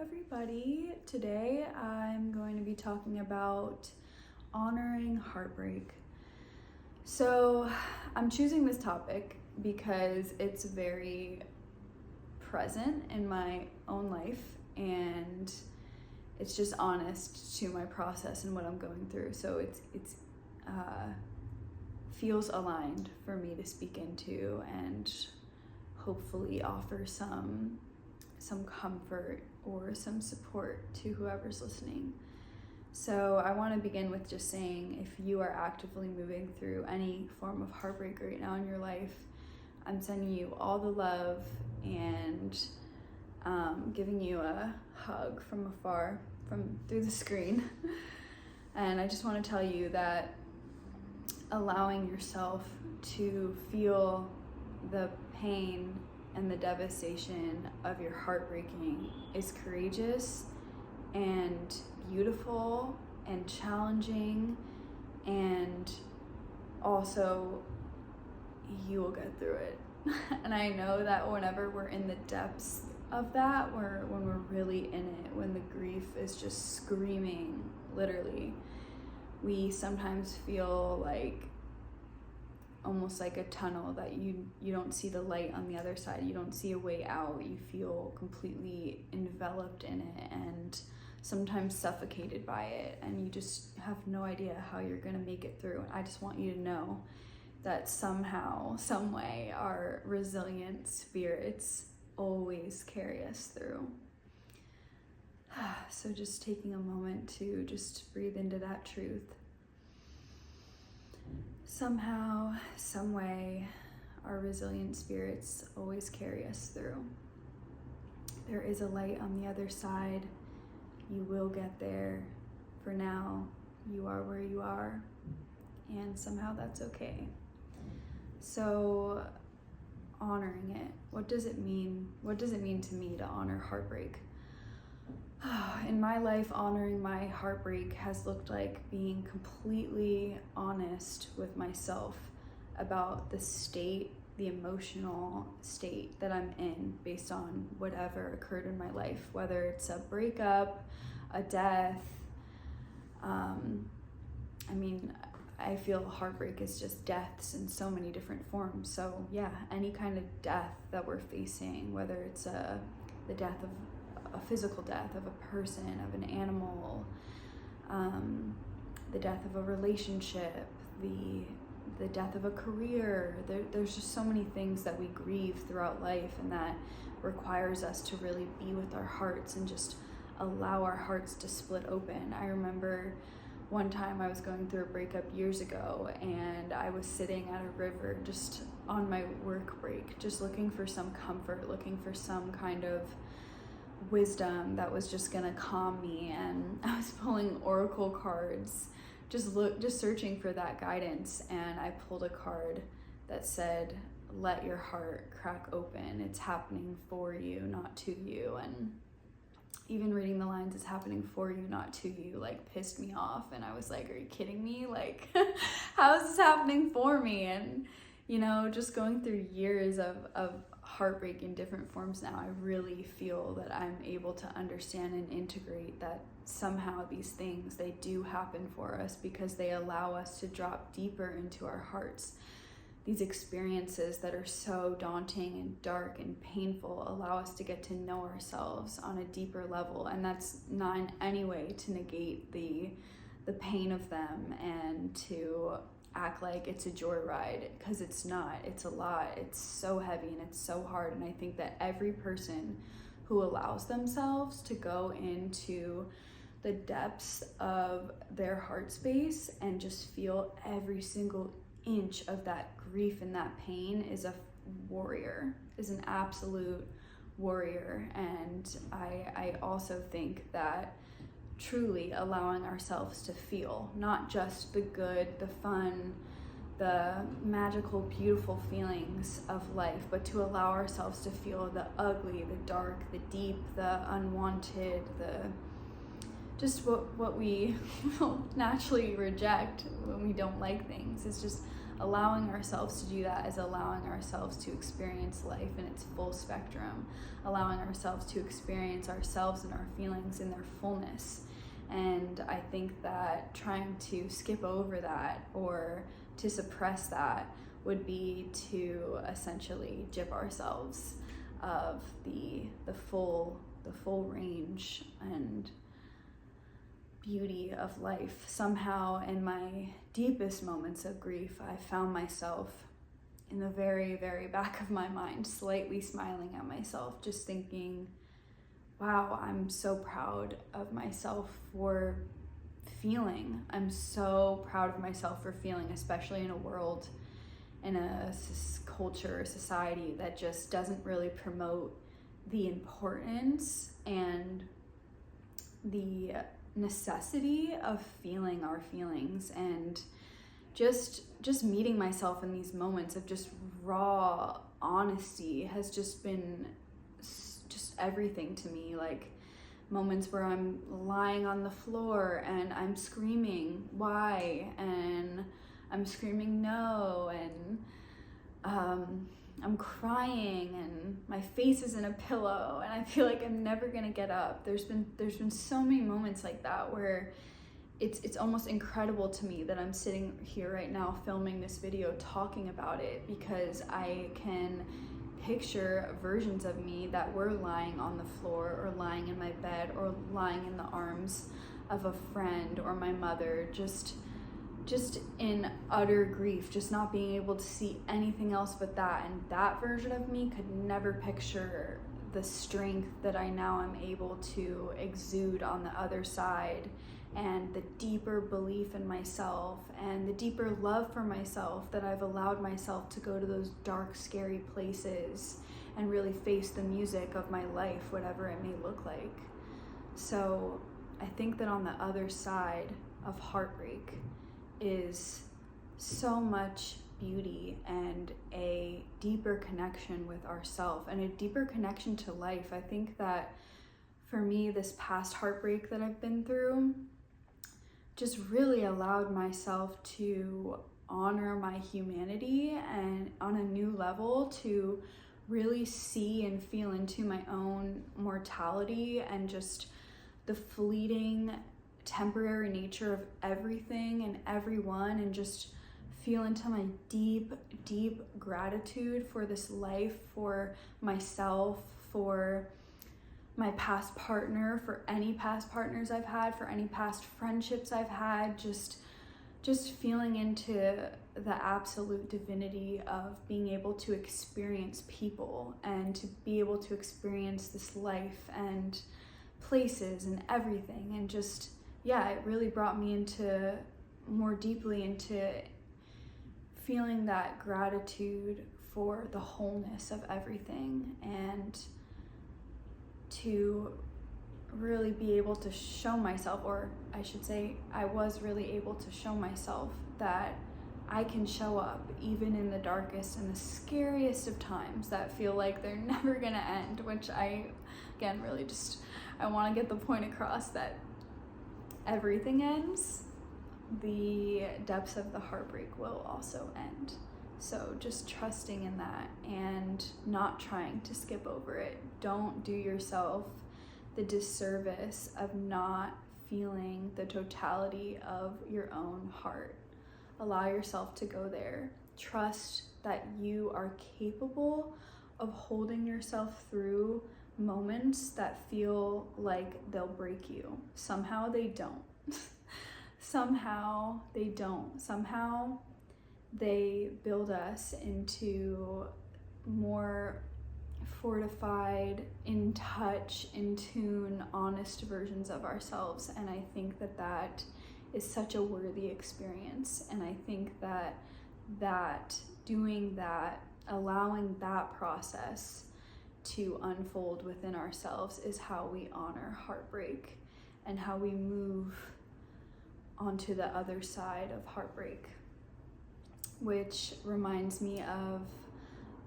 everybody. Today I'm going to be talking about honoring heartbreak. So I'm choosing this topic because it's very present in my own life and it's just honest to my process and what I'm going through. So it's feels aligned for me to speak into and hopefully offer some comfort or some support to whoever's listening. So I want to begin with just saying, if you are actively moving through any form of heartbreak right now in your life, I'm sending you all the love and giving you a hug from afar, through the screen. And I just want to tell you that allowing yourself to feel the pain and the devastation of your heartbreaking is courageous and beautiful and challenging, and also you will get through it. And I know that whenever we're in the depths of that, when we're really in it, when the grief is just screaming, literally, we sometimes feel like almost like a tunnel that you don't see the light on the other side. You don't see a way out. You feel completely enveloped in it and sometimes suffocated by it, and you just have no idea how you're gonna make it through. I just want you to know that somehow, some way, our resilient spirits always carry us through. So just taking a moment to just breathe into that truth. Somehow, some way, our resilient spirits always carry us through. There is a light on the other side. You will get there. For now, you are where you are, and somehow that's okay. So, honoring it. What does it mean? What does it mean to me to honor heartbreak? In my life, honoring my heartbreak has looked like being completely honest with myself about the state, the emotional state that I'm in based on whatever occurred in my life, whether it's a breakup, a death. I feel heartbreak is just deaths in so many different forms. So yeah, any kind of death that we're facing, whether it's the death of a physical death of a person, of an animal, the death of a relationship, the death of a career. There's just so many things that we grieve throughout life, and that requires us to really be with our hearts and just allow our hearts to split open. I remember one time I was going through a breakup years ago, and I was sitting at a river just on my work break, just looking for some comfort, looking for some kind of wisdom that was just gonna calm me. And I was pulling oracle cards, just searching for that guidance, and I pulled a card that said, "Let your heart crack open. It's happening for you, not to you." And even reading the lines, "It's happening for you, not to you," like pissed me off. And I was like, are you kidding me? Like, how is this happening for me? And just going through years of heartbreak in different forms now, I really feel that I'm able to understand and integrate that somehow these things, they do happen for us because they allow us to drop deeper into our hearts. These experiences that are so daunting and dark and painful allow us to get to know ourselves on a deeper level, and that's not in any way to negate the pain of them and to act like it's a joyride, because it's not. It's a lot. It's so heavy and it's so hard. And I think that every person who allows themselves to go into the depths of their heart space and just feel every single inch of that grief and that pain is a warrior, is an absolute warrior. And I also think that truly allowing ourselves to feel not just the good, the fun, the magical, beautiful feelings of life, but to allow ourselves to feel the ugly, the dark, the deep, the unwanted, just what we naturally reject when we don't like things. It's just allowing ourselves to do that is allowing ourselves to experience life in its full spectrum, allowing ourselves to experience ourselves and our feelings in their fullness. And I think that trying to skip over that or to suppress that would be to essentially gyp ourselves of the full range and beauty of life. Somehow in my deepest moments of grief, I found myself in the very, very back of my mind, slightly smiling at myself, just thinking, wow, I'm so proud of myself for feeling. I'm so proud of myself for feeling, especially in a world, in a culture, a society that just doesn't really promote the importance and the necessity of feeling our feelings. And just meeting myself in these moments of just raw honesty has just been just everything to me. Like moments where I'm lying on the floor and I'm screaming why, and I'm screaming no, and I'm crying and my face is in a pillow and I feel like I'm never gonna get up. There's been so many moments like that where it's almost incredible to me that I'm sitting here right now filming this video talking about it, because I can picture versions of me that were lying on the floor or lying in my bed or lying in the arms of a friend or my mother, just in utter grief, just not being able to see anything else but that. And that version of me could never picture the strength that I now am able to exude on the other side, and the deeper belief in myself and the deeper love for myself that I've allowed myself to go to those dark, scary places and really face the music of my life, whatever it may look like. So I think that on the other side of heartbreak is so much beauty and a deeper connection with ourselves and a deeper connection to life. I think that for me, this past heartbreak that I've been through just really allowed myself to honor my humanity, and on a new level to really see and feel into my own mortality and just the fleeting, temporary nature of everything and everyone, and just feel into my deep, deep gratitude for this life, for myself, for my past partner, for any past partners I've had, for any past friendships I've had, just feeling into the absolute divinity of being able to experience people and to be able to experience this life and places and everything. And just, yeah, it really brought me into more deeply into feeling that gratitude for the wholeness of everything, and to really be able to show myself, or I should say I was really able to show myself that I can show up even in the darkest and the scariest of times that feel like they're never gonna end, which I want to get the point across that everything ends. The depths of the heartbreak will also end. So just trusting in that and not trying to skip over it. Don't do yourself the disservice of not feeling the totality of your own heart. Allow yourself to go there. Trust that you are capable of holding yourself through moments that feel like they'll break you. Somehow they don't. Somehow they don't. Somehow they build us into more fortified, in touch, in tune, honest versions of ourselves. And I think that is such a worthy experience. And I think that doing that, allowing that process to unfold within ourselves is how we honor heartbreak and how we move onto the other side of heartbreak. Which reminds me of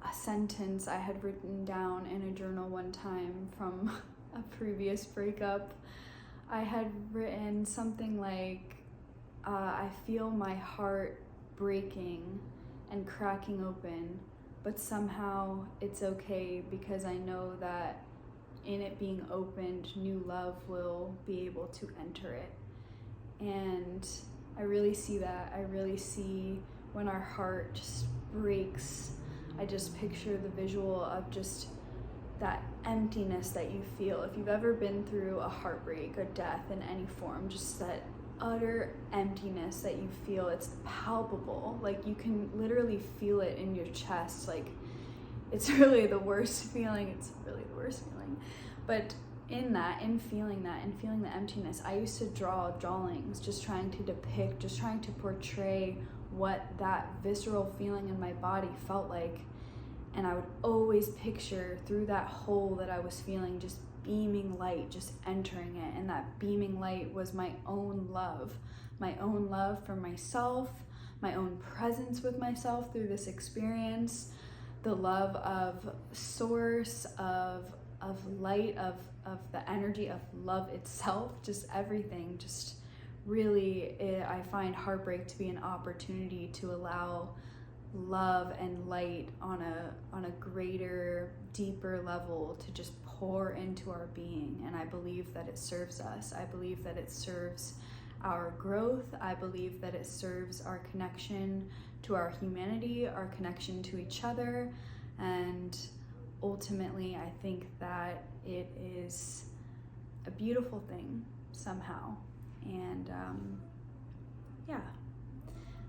a sentence I had written down in a journal one time from a previous breakup. I had written something like, I feel my heart breaking and cracking open, but somehow it's okay because I know that in it being opened, new love will be able to enter it. And I really see that. I really see when our heart just breaks, I just picture the visual of just that emptiness that you feel. If you've ever been through a heartbreak, a death in any form, just that utter emptiness that you feel, it's palpable. Like you can literally feel it in your chest. Like it's really the worst feeling. It's really the worst feeling. But in feeling the emptiness, I used to draw drawings, just trying to depict, just trying to portray what that visceral feeling in my body felt like. And I would always picture through that hole that I was feeling just beaming light, just entering it. And that beaming light was my own love for myself, my own presence with myself through this experience, the love of source, of light, of the energy of love itself, just everything. Just really, I find heartbreak to be an opportunity to allow love and light on a greater, deeper level to just pour into our being. And I believe that it serves us. I believe that it serves our growth. I believe that it serves our connection to our humanity, our connection to each other. And ultimately, I think that it is a beautiful thing somehow. And yeah.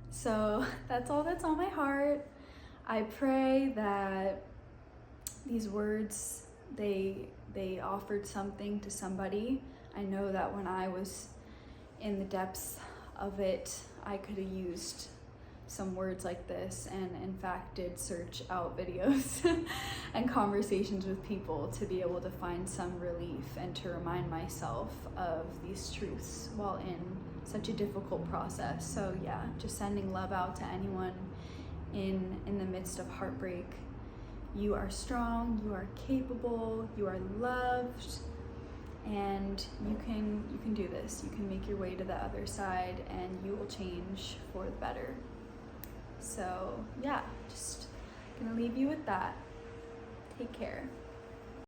So that's all that's on my heart. I pray that these words, they offered something to somebody. I know that when I was in the depths of it, I could have used some words like this, and in fact did search out videos and conversations with people to be able to find some relief and to remind myself of these truths while in such a difficult process. So yeah, just sending love out to anyone in the midst of heartbreak. You are strong, you are capable, you are loved, and you can do this. You can make your way to the other side and you will change for the better. So yeah, just gonna leave you with that. Take care.